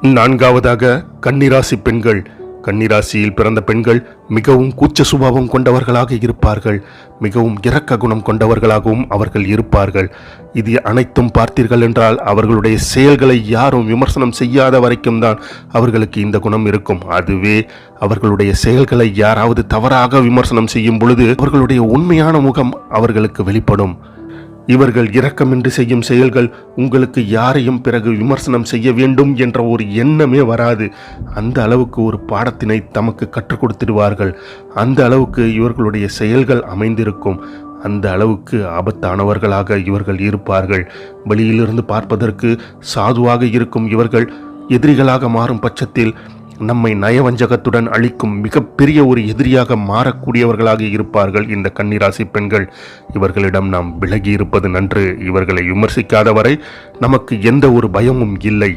நான்காவதாக கன்னிராசி பெண்கள். கன்னிராசியில் பிறந்த பெண்கள் மிகவும் கூச்ச சுபாவம் கொண்டவர்களாக இருப்பார்கள். மிகவும் இரக்க குணம் கொண்டவர்களாகவும் அவர்கள் இருப்பார்கள். இது அனைத்தும் பார்த்தீர்கள் என்றால் அவர்களுடைய செயல்களை யாரும் விமர்சனம் செய்யாத வரைக்கும் தான் அவர்களுக்கு இந்த குணம் இருக்கும். அதுவே அவர்களுடைய செயல்களை யாராவது தவறாக விமர்சனம் செய்யும் பொழுது அவர்களுடைய உண்மையான முகம் அவர்களுக்கு வெளிப்படும். இவர்கள் இரக்கமின்றி செய்யும் செயல்கள் உங்களுக்கு யாரையும் பிறகு விமர்சனம் செய்ய வேண்டும் என்ற ஒரு எண்ணமே வராது. அந்த அளவுக்கு ஒரு பாடத்தினை தமக்கு கற்றுக் கொடுத்திடுவார்கள். அந்த அளவுக்கு இவர்களுடைய செயல்கள் அமைந்திருக்கும். அந்த அளவுக்கு ஆபத்தானவர்களாக இவர்கள் இருப்பார்கள். வெளியிலிருந்து பார்ப்பதற்கு சாதுவாக இருக்கும் இவர்கள் எதிரிகளாக மாறும் பட்சத்தில் நம்மை நயவஞ்சகத்துடன் அளிக்கும் மிகப்பெரிய ஒரு எதிரியாக மாறக்கூடியவர்களாக இருப்பார்கள் இந்த கன்னிராசி பெண்கள். இவர்களிடம் நாம் விலகி இருப்பது நன்று. இவர்களை விமர்சிக்காத வரை நமக்கு எந்த ஒரு பயமும் இல்லை.